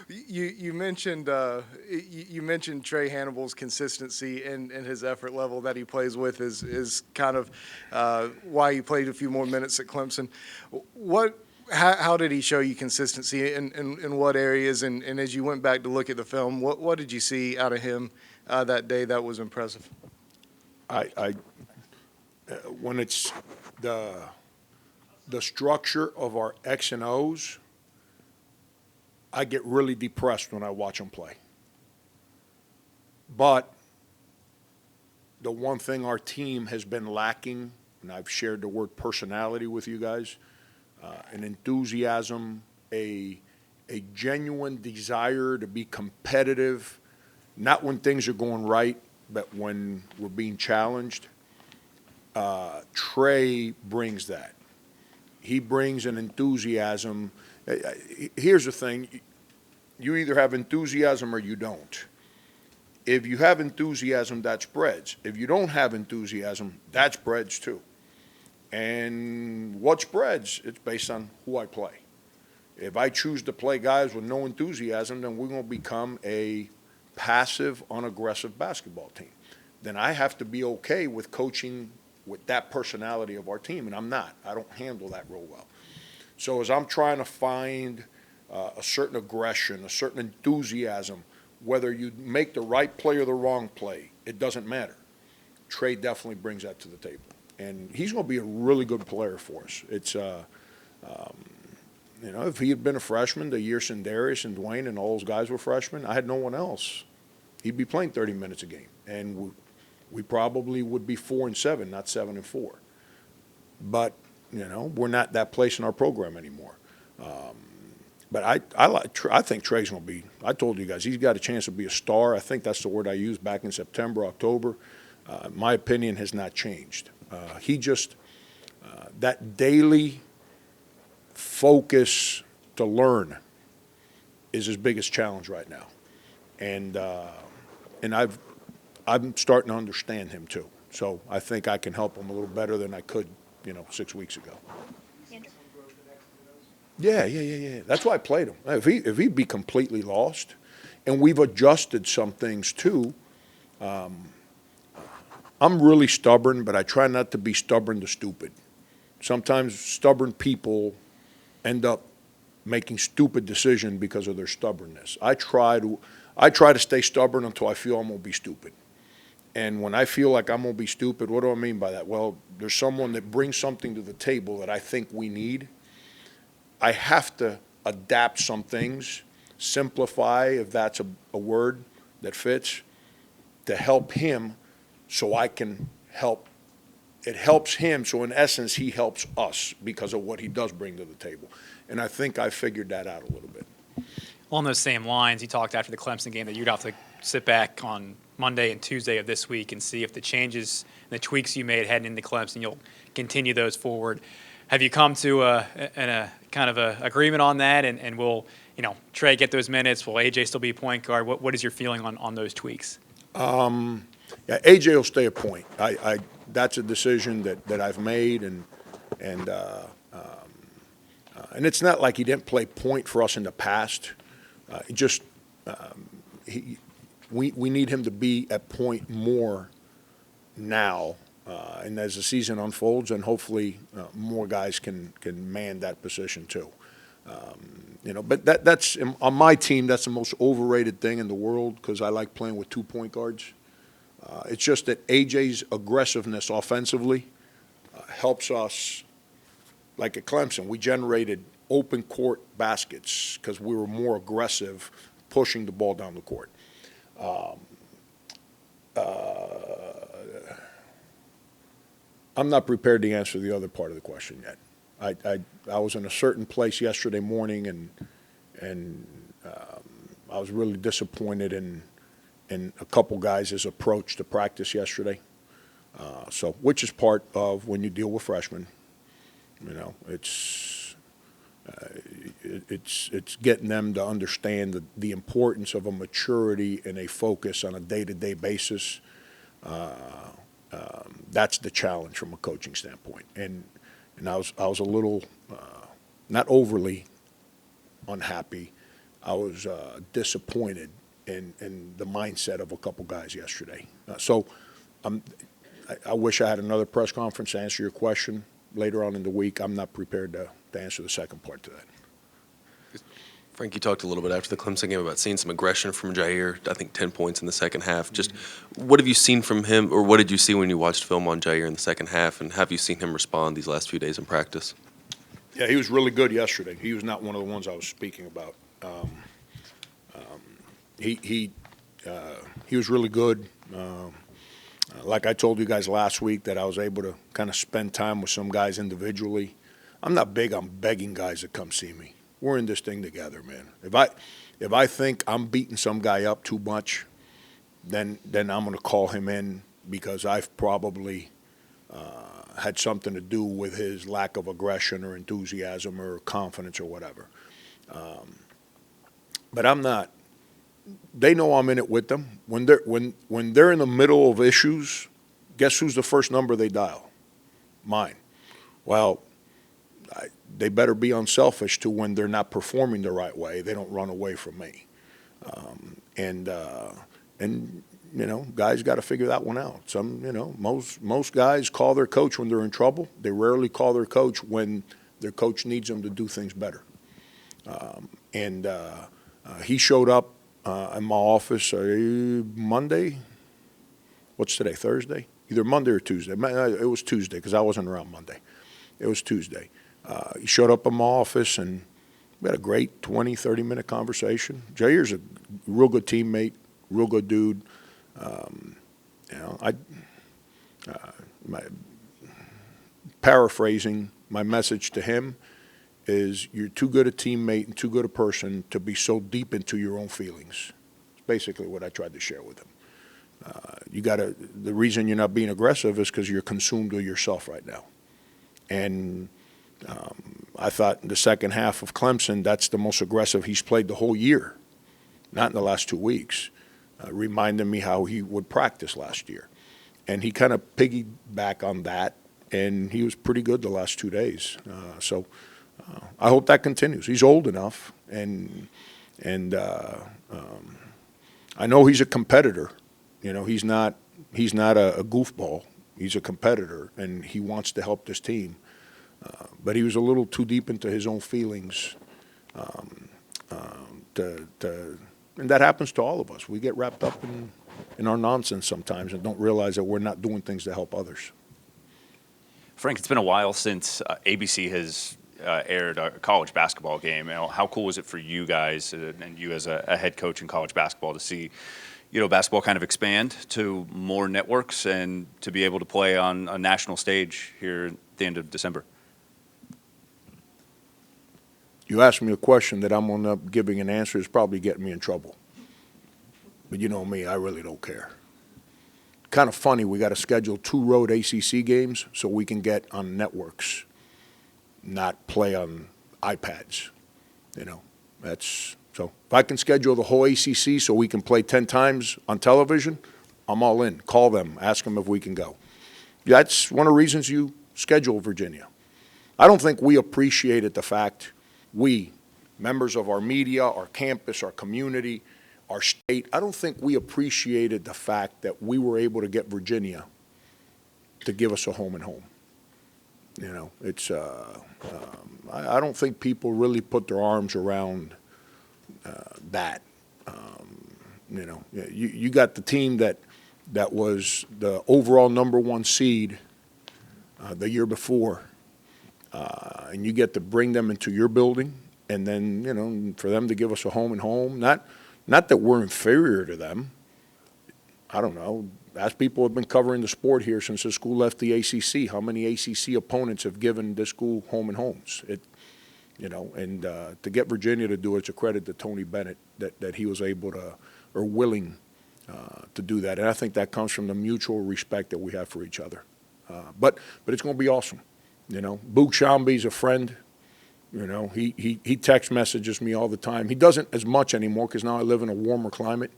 You mentioned you mentioned Trey Hannibal's consistency and his effort level that he plays with is kind of why he played a few more minutes at Clemson. What how did he show you consistency in what areas? And as you went back to look at the film, what did you see out of him that day that was impressive? I when it's the the structure of our X and O's, I get really depressed when I watch them play. But the one thing our team has been lacking, and I've shared the word personality with you guys, an enthusiasm, a genuine desire to be competitive, not when things are going right, but when we're being challenged. Trey brings that. He brings an enthusiasm. Here's the thing: you either have enthusiasm or you don't. If you have enthusiasm, that spreads. If you don't have enthusiasm, that spreads too. And what spreads? It's based on who I play. If I choose to play guys with no enthusiasm, then we're going to become a passive, unaggressive basketball team. Then I have to be okay with coaching with that personality of our team, and I'm not. I don't handle that real well. So as I'm trying to find a certain aggression, a certain enthusiasm, whether you make the right play or the wrong play, it doesn't matter. Trey definitely brings that to the table, and he's going to be a really good player for us. It's if he had been a freshman the year Sindarius and Dwayne and all those guys were freshmen, I had no one else. He'd be playing 30 minutes a game, and we probably would be 4-7, not 7-4. But we're not that place in our program anymore. But I think Trey's going to be. I told you guys he's got a chance to be a star. I think that's the word I used back in September, October. My opinion has not changed. He just that daily focus to learn is his biggest challenge right now, and I'm starting to understand him too. So I think I can help him a little better than I could, 6 weeks ago. Yeah. That's why I played him. If he'd be completely lost, and we've adjusted some things too. I'm really stubborn, but I try not to be stubborn to stupid. Sometimes stubborn people end up making stupid decisions because of their stubbornness. I try to stay stubborn until I feel I'm gonna be stupid. And when I feel like I'm gonna be stupid, what do I mean by that? Well, there's someone that brings something to the table that I think we need. I have to adapt some things, simplify, if that's a word that fits, to help him so I can help. It helps him, so in essence, he helps us because of what he does bring to the table. And I think I figured that out a little bit. On those same lines, you talked after the Clemson game that you'd have to sit back on Monday and Tuesday of this week and see if the changes and the tweaks you made heading into Clemson, you'll continue those forward. Have you come to a kind of a agreement on that? And will Trey get those minutes? Will AJ still be point guard? What is your feeling on those tweaks? Yeah, AJ will stay a point. That's a decision that I've made, and it's not like he didn't play point for us in the past. We need him to be at point more now. And as the season unfolds, and hopefully more guys can man that position too. But that's on my team. That's the most overrated thing in the world because I like playing with 2 point guards. It's just that AJ's aggressiveness offensively helps us. Like at Clemson, we generated open court baskets because we were more aggressive, pushing the ball down the court. I'm not prepared to answer the other part of the question yet. I was in a certain place yesterday morning, and I was really disappointed in a couple guys' approach to practice yesterday. Which is part of when you deal with freshmen. It's getting them to understand the importance of a maturity and a focus on a day-to-day basis. That's the challenge from a coaching standpoint. And I was a little not overly unhappy. disappointed in the mindset of a couple guys yesterday. I wish I had another press conference to answer your question later on in the week. I'm not prepared to answer the second part to that. Frank, you talked a little bit after the Clemson game about seeing some aggression from Jair, I think 10 points in the second half. Just what have you seen from him, or what did you see when you watched film on Jair in the second half, and have you seen him respond these last few days in practice? Yeah, he was really good yesterday. He was not one of the ones I was speaking about. He was really good. Like I told you guys last week that I was able to kind of spend time with some guys individually. I'm not big on begging guys to come see me. We're in this thing together, man. If I think I'm beating some guy up too much, then I'm going to call him in because I've probably had something to do with his lack of aggression or enthusiasm or confidence or whatever. But I'm not. They know I'm in it with them. When they're in the middle of issues, guess who's the first number they dial? Mine. Well, they better be unselfish to when they're not performing the right way. They don't run away from me. And you know, guys got to figure that one out. Most guys call their coach when they're in trouble. They rarely call their coach when their coach needs them to do things better. He showed up in my office Monday. What's today? Thursday? Either Monday or Tuesday. It was Tuesday because I wasn't around Monday. It was Tuesday. He showed up in my office, and we had a great 20, 30-minute conversation. Jair's a real good teammate, real good dude. Paraphrasing, my message to him is you're too good a teammate and too good a person to be so deep into your own feelings. It's basically what I tried to share with him. The reason you're not being aggressive is because you're consumed with yourself right now. And I thought in the second half of Clemson, that's the most aggressive he's played the whole year, not in the last 2 weeks. Reminded me how he would practice last year. And he kind of piggybacked on that, and he was pretty good the last 2 days. I hope that continues. He's old enough, and I know he's a competitor. You know, he's not a goofball. He's a competitor, and he wants to help this team. But he was a little too deep into his own feelings. And that happens to all of us. We get wrapped up in our nonsense sometimes and don't realize that we're not doing things to help others. Frank, it's been a while since ABC has aired a college basketball game. You know, how cool was it for you guys and you as a head coach in college basketball to see, you know, basketball kind of expand to more networks and to be able to play on a national stage here at the end of December? You asked me a question that I'm going to end up giving an answer is probably getting me in trouble. But you know me, I really don't care. Kind of funny, we got to schedule 2 road ACC games so we can get on networks, not play on iPads. You know, so if I can schedule the whole ACC so we can play 10 times on television, I'm all in. Call them, ask them if we can go. That's one of the reasons you schedule Virginia. I don't think we appreciated the fact we, members of our media, our campus, our community, our state, I don't think we appreciated the fact that we were able to get Virginia to give us a home and home. You know, it's I don't think people really put their arms around that. You know, you got the team that was the overall #1 seed the year before, and you get to bring them into your building, and then, you know, for them to give us a home and home, not that we're inferior to them. I don't know. As people have been covering the sport here since the school left the ACC, how many ACC opponents have given this school home and homes? You know, and to get Virginia to do it's a credit to Tony Bennett that he was able to or willing to do that. And I think that comes from the mutual respect that we have for each other. But it's going to be awesome. You know, Boog Shambi's a friend. You know, he text messages me all the time. He doesn't as much anymore because now I live in a warmer climate.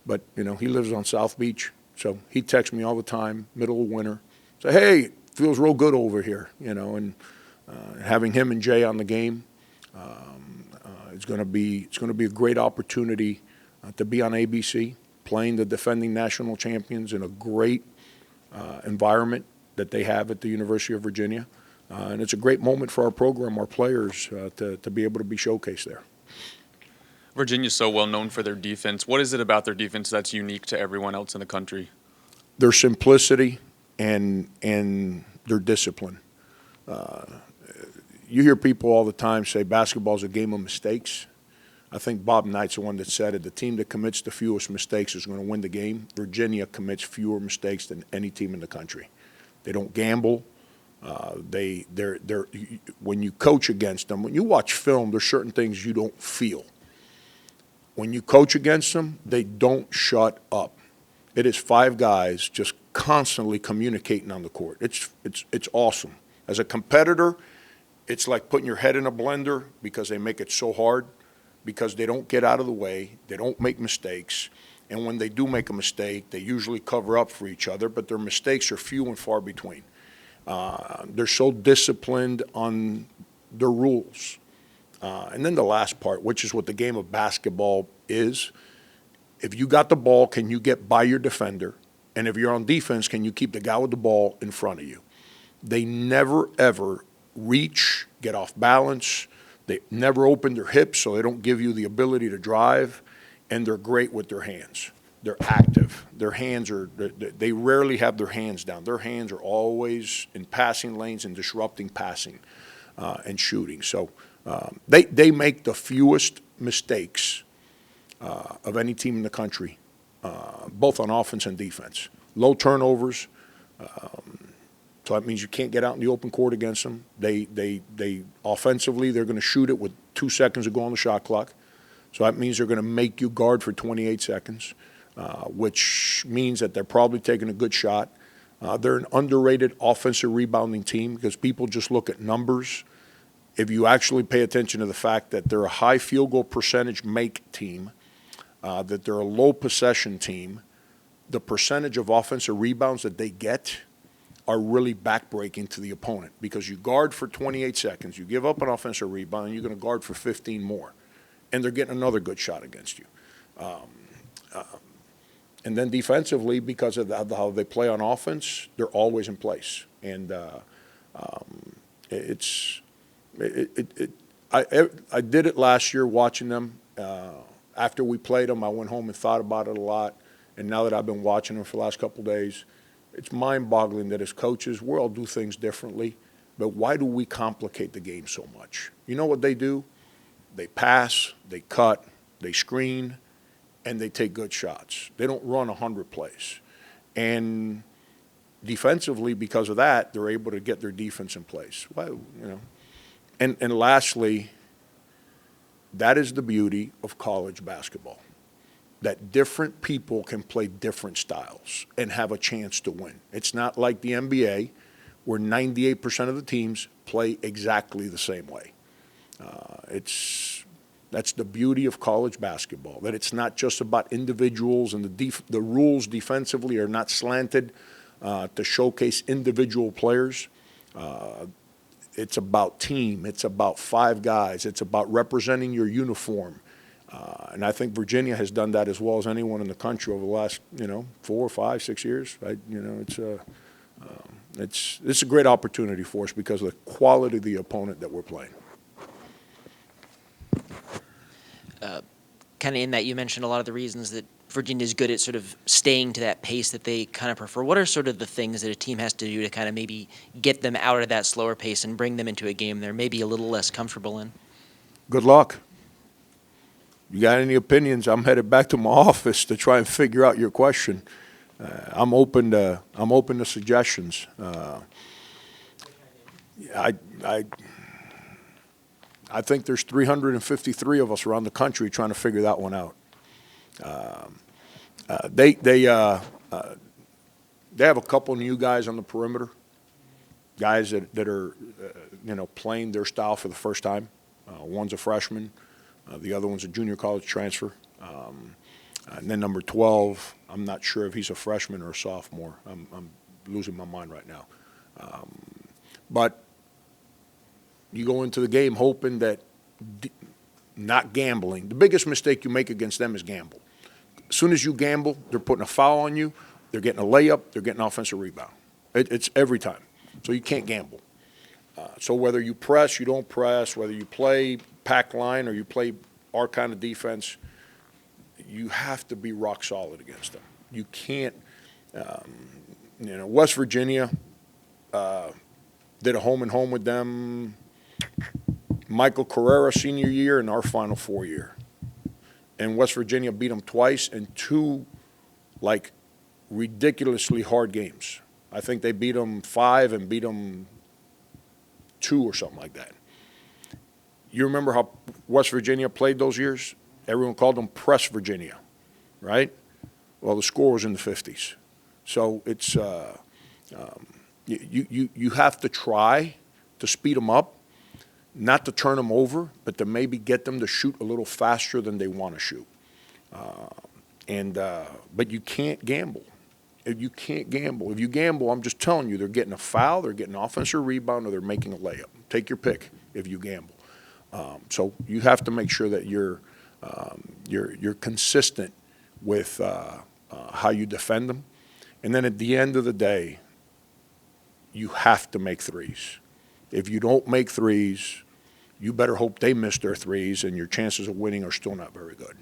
But, you know, he lives on South Beach. So he texts me all the time, middle of winter. Say, hey, it feels real good over here, you know. And having him and Jay on the game It's going to be a great opportunity to be on ABC, playing the defending national champions in a great environment that they have at the University of Virginia. And it's a great moment for our program, our players, to be able to be showcased there. Virginia's so well known for their defense. What is it about their defense that's unique to everyone else in the country? Their simplicity and their discipline. You hear people all the time say basketball is a game of mistakes. I think Bob Knight's the one that said it. The team that commits the fewest mistakes is going to win the game. Virginia commits fewer mistakes than any team in the country. They don't gamble. When you coach against them, when you watch film, there's certain things you don't feel. When you coach against them, they don't shut up. It is 5 guys just constantly communicating on the court. It's awesome. As a competitor, it's like putting your head in a blender because they make it so hard, because they don't get out of the way, they don't make mistakes, and when they do make a mistake, they usually cover up for each other, but their mistakes are few and far between. They're so disciplined on their rules. And then the last part, which is what the game of basketball is, if you got the ball, can you get by your defender? And if you're on defense, can you keep the guy with the ball in front of you? They never, ever reach, get off balance. They never open their hips, so they don't give you the ability to drive. And they're great with their hands. They're active. Their hands they rarely have their hands down. Their hands are always in passing lanes and disrupting passing and shooting. So they make the fewest mistakes of any team in the country, both on offense and defense. Low turnovers. So that means you can't get out in the open court against them. They offensively, they're going to shoot it with 2 seconds to go on the shot clock. So that means they're going to make you guard for 28 seconds, which means that they're probably taking a good shot. They're an underrated offensive rebounding team because people just look at numbers. If you actually pay attention to the fact that they're a high field goal percentage make team, that they're a low possession team, the percentage of offensive rebounds that they get are really backbreaking to the opponent because you guard for 28 seconds, you give up an offensive rebound, and you're going to guard for 15 more. And they're getting another good shot against you. And then defensively, because of how they play on offense, they're always in place. And I did it last year watching them. After we played them, I went home and thought about it a lot. And now that I've been watching them for the last couple of days, it's mind-boggling that as coaches, we all do things differently. But why do we complicate the game so much? You know what they do? They pass, they cut, they screen, and they take good shots. They don't run 100 plays. And defensively, because of that, they're able to get their defense in place. Well, you know. And lastly, that is the beauty of college basketball, that different people can play different styles and have a chance to win. It's not like the NBA, where 98% of the teams play exactly the same way. That's the beauty of college basketball, that it's not just about individuals, and the rules defensively are not slanted to showcase individual players. It's about team. It's about 5 guys. It's about representing your uniform. And I think Virginia has done that as well as anyone in the country over the last, 4, 5, 6 years. It's a great opportunity for us because of the quality of the opponent that we're playing. Kind of in that, you mentioned a lot of the reasons that Virginia is good at sort of staying to that pace that they kind of prefer. What are sort of the things that a team has to do to kind of maybe get them out of that slower pace and bring them into a game they're maybe a little less comfortable in? Good luck. You got any opinions? I'm headed back to my office to try and figure out your question. I'm open to suggestions. I think there's 353 of us around the country trying to figure that one out. They have a couple new guys on the perimeter, guys that are playing their style for the first time. One's a freshman, the other one's a junior college transfer, and then number 12. I'm not sure if he's a freshman or a sophomore. I'm losing my mind right now, but you go into the game hoping that not gambling. The biggest mistake you make against them is gamble. As soon as you gamble, they're putting a foul on you, they're getting a layup, they're getting an offensive rebound. It's every time. So you can't gamble. So whether you press, you don't press, whether you play pack line or you play our kind of defense, you have to be rock solid against them. You can't, West Virginia did a home and home with them Michael Carrera senior year and our Final Four year. And West Virginia beat them twice in two, like, ridiculously hard games. I think they beat them 5 and beat them 2 or something like that. You remember how West Virginia played those years? Everyone called them Press Virginia, right? Well, the score was in the 50s. So it's you have to try to speed them up, not to turn them over, but to maybe get them to shoot a little faster than they want to shoot. But you can't gamble. You can't gamble. If you gamble, I'm just telling you, they're getting a foul, they're getting an offensive rebound, or they're making a layup. Take your pick if you gamble. So you have to make sure that you're consistent with how you defend them. And then at the end of the day, you have to make threes. If you don't make threes, you better hope they miss their threes, and your chances of winning are still not very good.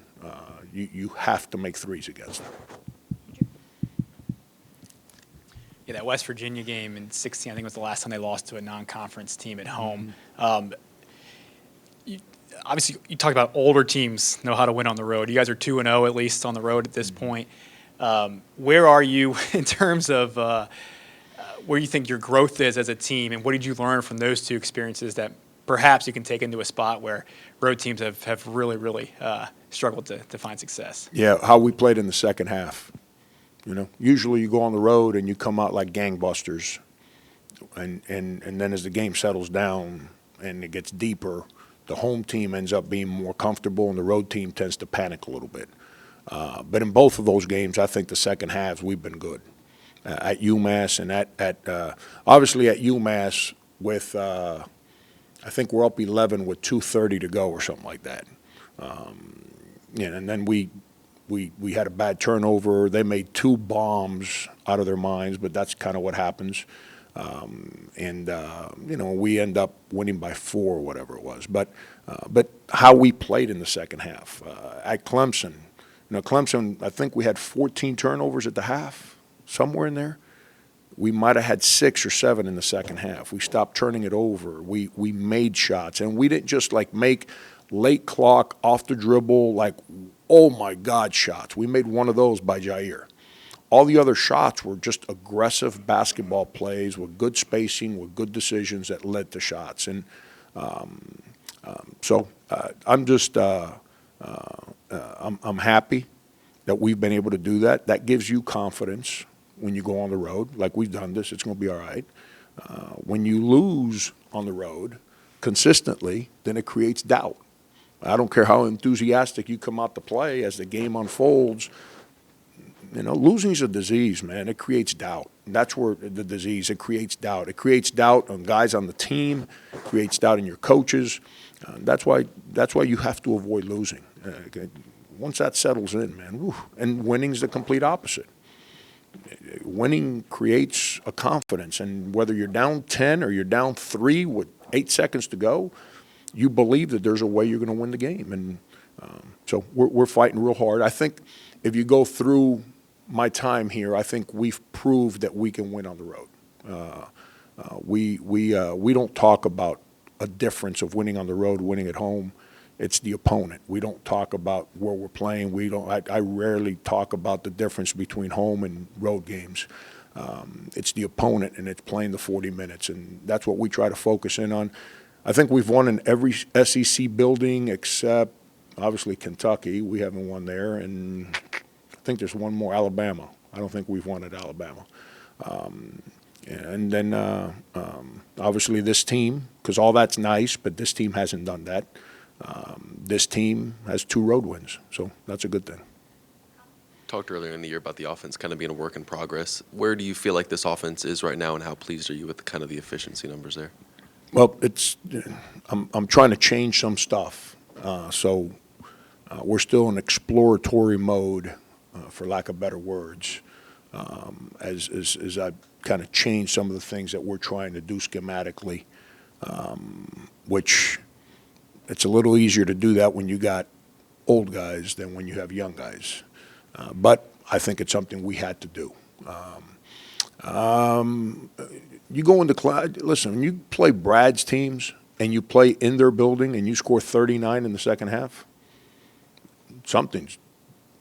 You have to make threes against them. Yeah, that West Virginia game in 16, I think was the last time they lost to a non-conference team at home. Obviously, you talk about older teams know how to win on the road. You guys are 2-0 at least on the road at this point. Where are you in terms of where you think your growth is as a team, and what did you learn from those two experiences that perhaps you can take into a spot where road teams have really struggled to find success? Yeah, how we played in the second half. Usually you go on the road and you come out like gangbusters, and then as the game settles down and it gets deeper, the home team ends up being more comfortable and the road team tends to panic a little bit. But in both of those games, I think the second halves we've been good. At UMass and obviously at UMass with I think we're up 11 with 2:30 to go or something like that. And then we had a bad turnover. They made 2 bombs out of their minds, but that's kind of what happens. We end up winning by 4 or whatever it was. But how we played in the second half at Clemson, Clemson, I think we had 14 turnovers at the half, somewhere in there. We might have had 6 or 7 in the second half. We stopped turning it over. We made shots, and we didn't just make late clock off the dribble oh my God shots. We made one of those by Jair. All the other shots were just aggressive basketball plays with good spacing, with good decisions that led to shots. And I'm just I'm happy that we've been able to do that. That gives you confidence when you go on the road. Like, we've done this, it's going to be all right. When you lose on the road consistently, then it creates doubt. I don't care how enthusiastic you come out to play as the game unfolds. Losing is a disease, man. It creates doubt. That's where the disease, it creates doubt. It creates doubt on guys on the team, creates doubt in your coaches. That's why you have to avoid losing. Once that settles in, man, and winning's the complete opposite. Winning creates a confidence, and whether you're down 10 or you're down 3 with 8 seconds to go, you believe that there's a way you're going to win the game. And so we're fighting real hard. I think if you go through my time here, I think we've proved that we can win on the road. We don't talk about a difference of winning on the road, winning at home. It's the opponent. We don't talk about where we're playing. I rarely talk about the difference between home and road games. It's the opponent, and it's playing the 40 minutes, and that's what we try to focus in on. I think we've won in every SEC building except, obviously, Kentucky. We haven't won there, and I think there's one more, Alabama. I don't think we've won at Alabama. And then, obviously, this team, because all that's nice, but this team hasn't done that. This team has 2 road wins, so that's a good thing. Talked earlier in the year about the offense kind of being a work in progress. Where do you feel like this offense is right now, and how pleased are you with kind of the efficiency numbers there? Well, I'm trying to change some stuff. So we're still in exploratory mode, for lack of better words, as I kind of change some of the things that we're trying to do schematically, which it's a little easier to do that when you got old guys than when you have young guys. But I think it's something we had to do. You go into listen, when you play Brad's teams and you play in their building and you score 39 in the second half, something's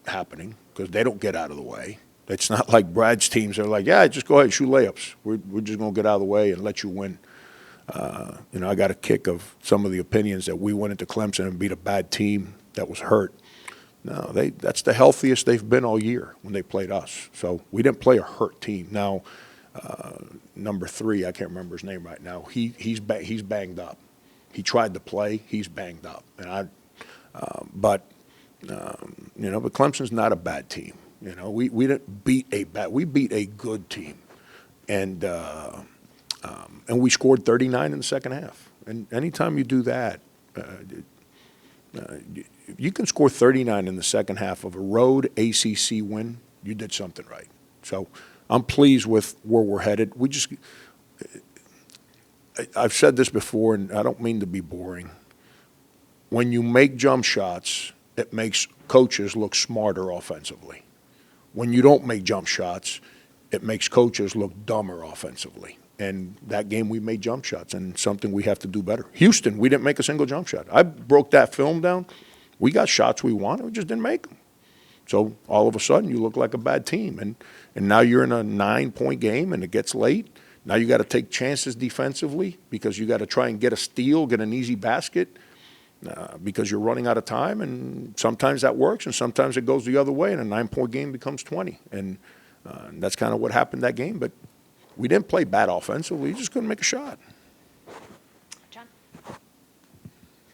happening because they don't get out of the way. It's not like Brad's teams are like, yeah, just go ahead and shoot layups. We're just going to get out of the way and let you win. I got a kick of some of the opinions that we went into Clemson and beat a bad team that was hurt. No, that's the healthiest they've been all year when they played us. So we didn't play a hurt team. Now, number 3, I can't remember his name right now. He's banged up. He tried to play. He's banged up. And but Clemson's not a bad team. We didn't beat we beat a good team, and we scored 39 in the second half. And anytime you do that, you can score 39 in the second half of a road ACC win, you did something right. So I'm pleased with where we're headed. I've said this before, and I don't mean to be boring. When you make jump shots, it makes coaches look smarter offensively. When you don't make jump shots, it makes coaches look dumber offensively. And that game we made jump shots, and something we have to do better. Houston, we didn't make a single jump shot. I broke that film down. We got shots we wanted, we just didn't make them. So all of a sudden you look like a bad team. And now you're in a 9-point game and it gets late. Now you got to take chances defensively because you got to try and get a steal, get an easy basket because you're running out of time. And sometimes that works and sometimes it goes the other way and a 9-point game becomes 20. And that's kind of what happened that game. But we didn't play bad offensively. We just couldn't make a shot. John?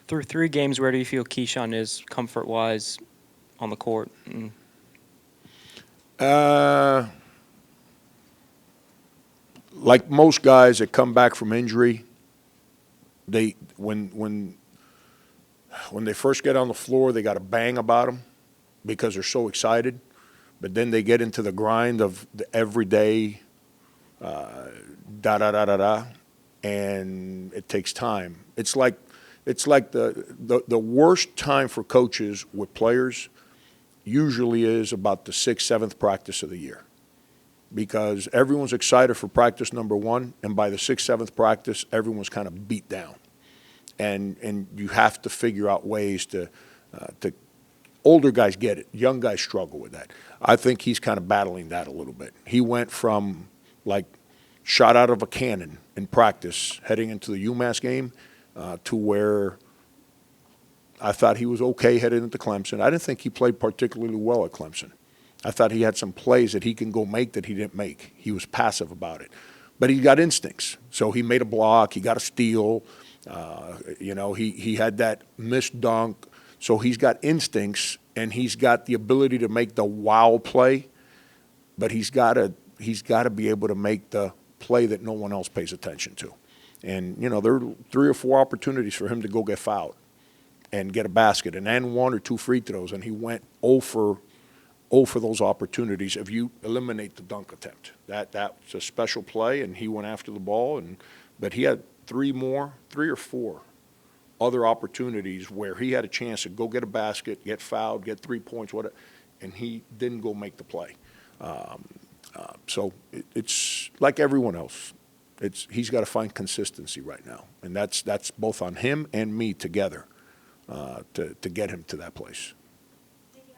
Through 3 games, where do you feel Keshawn is comfort-wise on the court? Like most guys that come back from injury, when they first get on the floor, they got a bang about them because they're so excited. But then they get into the grind of the everyday and it takes time. It's like the worst time for coaches with players usually is about the 6th, 7th practice of the year because everyone's excited for practice number 1, and by the 6th, 7th practice, everyone's kind of beat down. And you have to figure out ways to older guys get it. Young guys struggle with that. I think he's kind of battling that a little bit. He went from like shot out of a cannon in practice heading into the UMass game to where I thought he was okay headed into Clemson. I didn't think he played particularly well at Clemson. I thought he had some plays that he can go make that he didn't make. He was passive about it. But he got instincts. So he made a block. He got a steal. He had that missed dunk. So he's got instincts, and he's got the ability to make the wow play. But he's got to be able to make the play that no one else pays attention to. And, there are 3 or 4 opportunities for him to go get fouled and get a basket and then 1 or 2 free throws, and he went 0 for those opportunities if you eliminate the dunk attempt. That's a special play, and he went after the ball, but he had 3 or 4 other opportunities where he had a chance to go get a basket, get fouled, get 3 points, whatever, and he didn't go make the play. So it's like everyone else. He's got to find consistency right now, and that's both on him and me together to get him to that place.